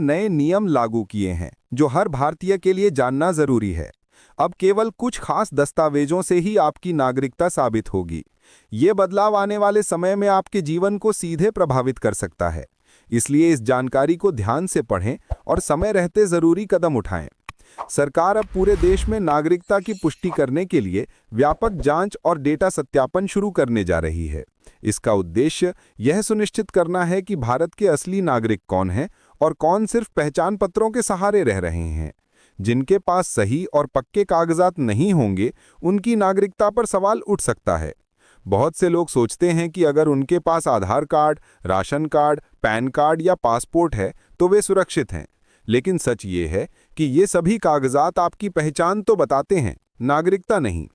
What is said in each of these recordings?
नए नियम लागू किए हैं जो हर भारतीय के लिए जानना जरूरी है। अब केवल कुछ खास दस्तावेजों से ही आपकी नागरिकता साबित होगी। ये बदलाव आने वाले समय में आपके जीवन को सीधे प्रभावित कर सकता है। इसलिए इस जानकारी को ध्यान से पढ़ें और समय रहते जरूरी कदम उठाएं। सरकार अब पूरे देश में नागरिकता की पुष्टि करने के लिए व्यापक जांच और डेटा सत्यापन शुरू करने जा रही है। इसका उद्देश्य यह सुनिश्चित करना है कि भारत के असली नागरिक कौन हैं और कौन सिर्फ पहचान पत्रों के सहारे रह रहे हैं। जिनके पास सही और पक्के कागजात नहीं होंगे, उनकी नागरिकता पर सवाल उठ सकता है। बहुत से लोग सोचते हैं कि अगर उनके पास Aadhaar card, ration card, PAN card या पासपोर्ट है तो वे सुरक्षित हैं। लेकिन सच ये है कि ये सभी कागजात आपकी पहचान तो बताते हैं, नागरिकता नहीं।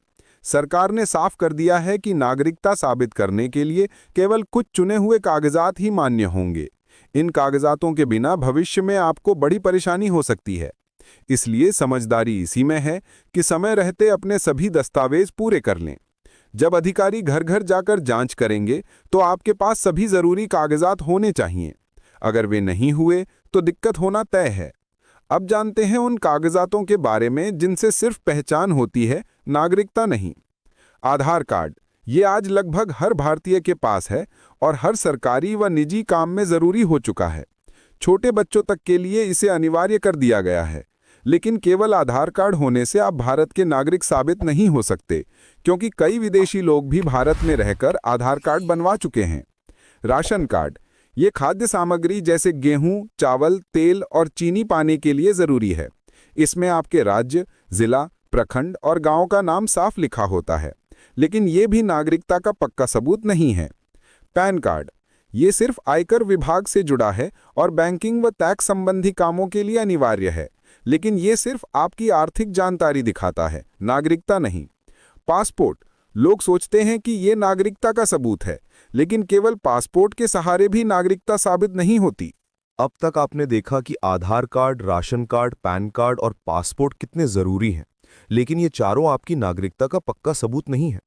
सरकार ने साफ कर दिया है कि नागरिकता साबित करने के लिए केवल कुछ चुने हुए कागजात ही मान्य होंगे। इन कागजातों के बिना भविष्य में आपको बड़ी परेशानी हो सकती है। इसलिए समझदारी इसी में है कि समय रहते अपने सभी दस्तावेज पूरे कर लें। जब अधिकारी घर घर जाकर जांच करेंगे तो आपके पास सभी जरूरी कागजात होने चाहिए। अगर वे नहीं हुए तो दिक्कत होना तय है। अब जानते हैं उन कागजातों के बारे में जिनसे सिर्फ पहचान होती है, नागरिकता नहीं। आधार कार्ड, ये आज लगभग हर भारतीय के पास है और हर सरकारी व निजी काम में जरूरी हो चुका है। छोटे बच्चों तक के लिए इसे अनिवार्य कर दिया गया है। लेकिन केवल आधार कार्ड होने से आप भारत के नागरिक साबित नहीं हो सकते, क्योंकि कई विदेशी लोग भी भारत में रहकर आधार कार्ड बनवा चुके हैं। राशन कार्ड, ये खाद्य सामग्री जैसे गेहूं, चावल, तेल और चीनी पाने के लिए जरूरी है। इसमें आपके राज्य, जिला, प्रखंड और गांव का नाम साफ लिखा होता है, लेकिन ये भी नागरिकता का पक्का सबूत नहीं है। पैन कार्ड, ये सिर्फ आयकर विभाग से जुड़ा है और बैंकिंग व टैक्स संबंधी कामों के लिए अनिवार्य है, लेकिन ये सिर्फ आपकी आर्थिक जानकारी दिखाता है, नागरिकता नहीं। पासपोर्ट, लोग सोचते हैं कि ये नागरिकता का सबूत है, लेकिन केवल पासपोर्ट के सहारे भी नागरिकता साबित नहीं होती। अब तक आपने देखा कि Aadhaar card, ration card, PAN card और पासपोर्ट कितने जरूरी हैं, लेकिन ये चारों आपकी नागरिकता का पक्का सबूत नहीं है।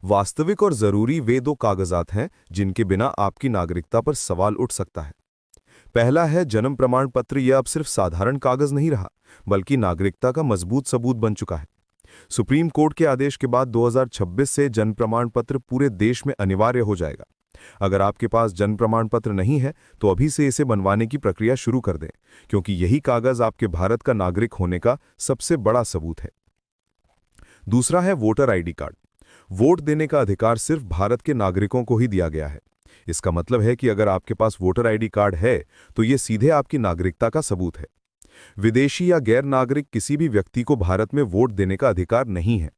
वास्तविक और जरूरी वे दो कागजात हैं जिनके बिना आपकी नागरिकता पर सवाल उठ सकता है। पहला है जन्म प्रमाण पत्र। यह अब सिर्फ साधारण कागज नहीं रहा, बल्कि नागरिकता का मजबूत सबूत बन चुका है। सुप्रीम कोर्ट के आदेश के बाद 2026 से जन्म प्रमाण पत्र पूरे देश में अनिवार्य हो जाएगा। अगर आपके पास जन्म प्रमाण पत्र नहीं है तो अभी से इसे बनवाने की प्रक्रिया शुरू कर दें, क्योंकि यही कागज आपके भारत का नागरिक होने का सबसे बड़ा सबूत है। दूसरा है वोटर आईडी कार्ड। वोट देने का अधिकार सिर्फ भारत के नागरिकों को ही दिया गया है। इसका मतलब है कि अगर आपके पास वोटर आईडी कार्ड है तो यह सीधे आपकी नागरिकता का सबूत है। विदेशी या गैर नागरिक किसी भी व्यक्ति को भारत में वोट देने का अधिकार नहीं है।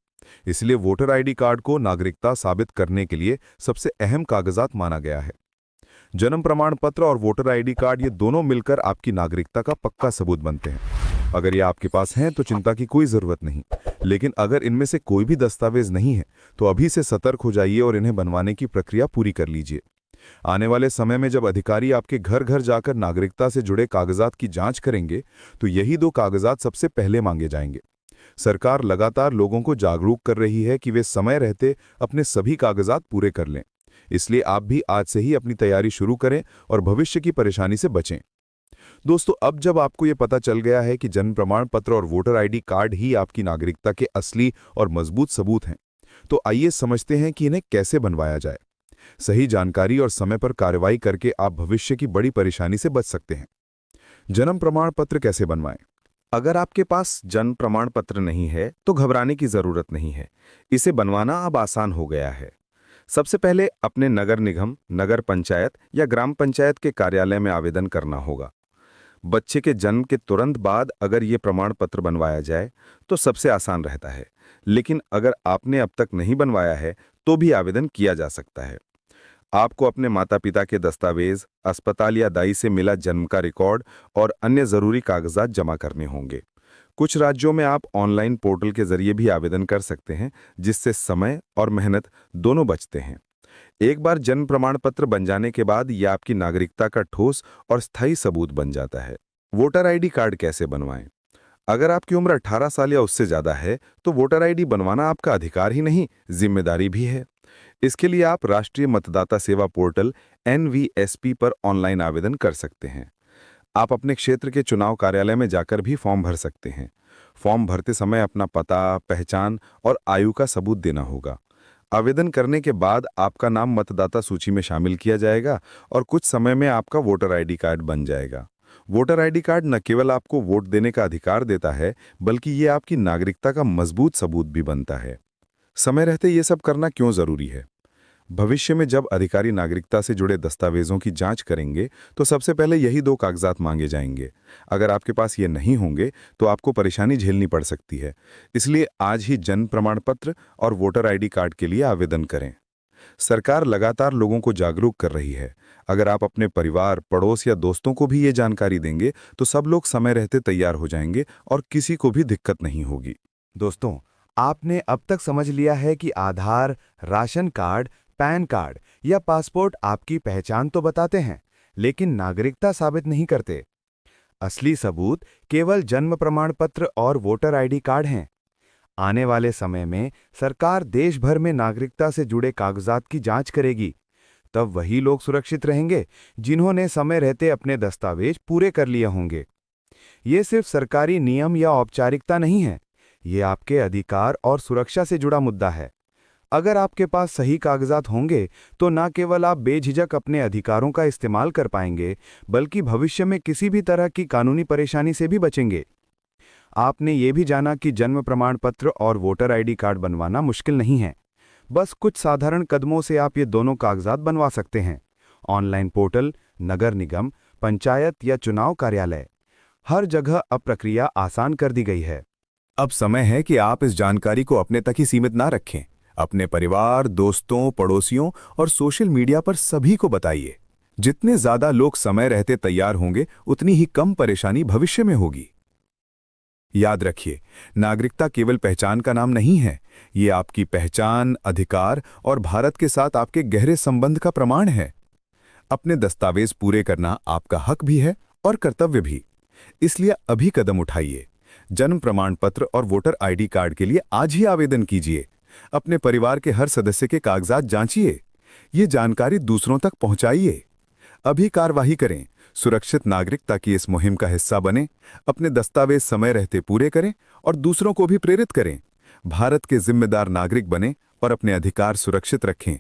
इसलिए वोटर आईडी कार्ड को नागरिकता साबित करने के लिए सबसे अहम कागजात माना गया है। जन्म प्रमाण पत्र और वोटर आईडी कार्ड, ये दोनों मिलकर आपकी नागरिकता का पक्का सबूत बनते हैं। अगर ये आपके पास हैं तो चिंता की कोई जरूरत नहीं, लेकिन अगर इनमें से कोई भी दस्तावेज नहीं है तो अभी से सतर्क हो जाइए और इन्हें बनवाने की प्रक्रिया पूरी कर लीजिए। आने वाले समय में जब अधिकारी आपके घर घर जाकर नागरिकता से जुड़े कागजात की जांच करेंगे तो यही दो कागजात सबसे पहले मांगे जाएंगे। सरकार लगातार लोगों को जागरूक कर रही है कि वे समय रहते अपने सभी कागजात पूरे कर लें। इसलिए आप भी आज से ही अपनी तैयारी शुरू करें और भविष्य की परेशानी से बचें। दोस्तों, अब जब आपको ये पता चल गया है कि जन्म प्रमाण पत्र और वोटर आईडी कार्ड ही आपकी नागरिकता के असली और मजबूत सबूत हैं, तो आइए समझते हैं कि इन्हें कैसे बनवाया जाए। सही जानकारी और समय पर कार्रवाई करके आप भविष्य की बड़ी परेशानी से बच सकते हैं। जन्म प्रमाण पत्र कैसे बनवाएं? अगर आपके पास जन्म प्रमाण पत्र नहीं है तो घबराने की जरूरत नहीं है। इसे बनवाना अब आसान हो गया है। सबसे पहले अपने नगर निगम, नगर पंचायत या ग्राम पंचायत के कार्यालय में आवेदन करना होगा। बच्चे के जन्म के तुरंत बाद अगर ये प्रमाण पत्र बनवाया जाए तो सबसे आसान रहता है, लेकिन अगर आपने अब तक नहीं बनवाया है तो भी आवेदन किया जा सकता है। आपको अपने माता पिता के दस्तावेज, अस्पताल या दाई से मिला जन्म का रिकॉर्ड और अन्य जरूरी कागजात जमा करने होंगे। कुछ राज्यों में आप ऑनलाइन पोर्टल के जरिए भी आवेदन कर सकते हैं, जिससे समय और मेहनत दोनों बचते हैं। एक बार जन्म प्रमाण पत्र बन जाने के बाद यह आपकी नागरिकता का ठोस और स्थायी सबूत बन जाता है। वोटर आईडी कार्ड कैसे बनवाएं? अगर आपकी उम्र 18 साल या उससे ज्यादा है तो वोटर आईडी बनवाना आपका अधिकार ही नहीं, जिम्मेदारी भी है। इसके लिए आप राष्ट्रीय मतदाता सेवा पोर्टल NVSP पर ऑनलाइन आवेदन कर सकते हैं। आप अपने क्षेत्र के चुनाव कार्यालय में जाकर भी फॉर्म भर सकते हैं। फॉर्म भरते समय अपना पता, पहचान और आयु का सबूत देना होगा। आवेदन करने के बाद आपका नाम मतदाता सूची में शामिल किया जाएगा और कुछ समय में आपका वोटर आईडी कार्ड बन जाएगा। वोटर आईडी कार्ड न केवल आपको वोट देने का अधिकार देता है, बल्कि ये आपकी नागरिकता का मजबूत सबूत भी बनता है। समय रहते ये सब करना क्यों जरूरी है? भविष्य में जब अधिकारी नागरिकता से जुड़े दस्तावेजों की जांच करेंगे तो सबसे पहले यही 2 कागजात मांगे जाएंगे। अगर आपके पास ये नहीं होंगे तो आपको परेशानी झेलनी पड़ सकती है। इसलिए आज ही जन्म प्रमाण पत्र और वोटर आईडी कार्ड के लिए आवेदन करें। सरकार लगातार लोगों को जागरूक कर रही है। अगर आप अपने परिवार, पड़ोस या दोस्तों को भी ये जानकारी देंगे तो सब लोग समय रहते तैयार हो जाएंगे और किसी को भी दिक्कत नहीं होगी। दोस्तों, आपने अब तक समझ लिया है कि आधार, राशन कार्ड, पैन कार्ड या पासपोर्ट आपकी पहचान तो बताते हैं, लेकिन नागरिकता साबित नहीं करते। असली सबूत केवल जन्म प्रमाण पत्र और वोटर आईडी कार्ड हैं। आने वाले समय में सरकार देश भर में नागरिकता से जुड़े कागजात की जांच करेगी। तब वही लोग सुरक्षित रहेंगे जिन्होंने समय रहते अपने दस्तावेज पूरे कर लिए होंगे। ये सिर्फ सरकारी नियम या औपचारिकता नहीं है, ये आपके अधिकार और सुरक्षा से जुड़ा मुद्दा है। अगर आपके पास सही कागजात होंगे तो न केवल आप बेझिझक अपने अधिकारों का इस्तेमाल कर पाएंगे, बल्कि भविष्य में किसी भी तरह की कानूनी परेशानी से भी बचेंगे। आपने ये भी जाना कि जन्म प्रमाण पत्र और वोटर आईडी कार्ड बनवाना मुश्किल नहीं है। बस कुछ साधारण कदमों से आप ये दोनों कागजात बनवा सकते हैं। ऑनलाइन पोर्टल, नगर निगम, पंचायत या चुनाव कार्यालय, हर जगह अब प्रक्रिया आसान कर दी गई है। अब समय है कि आप इस जानकारी को अपने तक ही सीमित ना रखें। अपने परिवार, दोस्तों, पड़ोसियों और सोशल मीडिया पर सभी को बताइए। जितने ज्यादा लोग समय रहते तैयार होंगे, उतनी ही कम परेशानी भविष्य में होगी। याद रखिए, नागरिकता केवल पहचान का नाम नहीं है, ये आपकी पहचान, अधिकार और भारत के साथ आपके गहरे संबंध का प्रमाण है। अपने दस्तावेज पूरे करना आपका हक भी है और कर्तव्य भी। इसलिए अभी कदम उठाइए। जन्म प्रमाण पत्र और वोटर आईडी कार्ड के लिए आज ही आवेदन कीजिए। अपने परिवार के हर सदस्य के कागजात जांचिए। ये जानकारी दूसरों तक पहुंचाइए। अभी कार्यवाही करें। सुरक्षित नागरिकता की इस मुहिम का हिस्सा बने। अपने दस्तावेज समय रहते पूरे करें और दूसरों को भी प्रेरित करें। भारत के जिम्मेदार नागरिक बने और अपने अधिकार सुरक्षित रखें।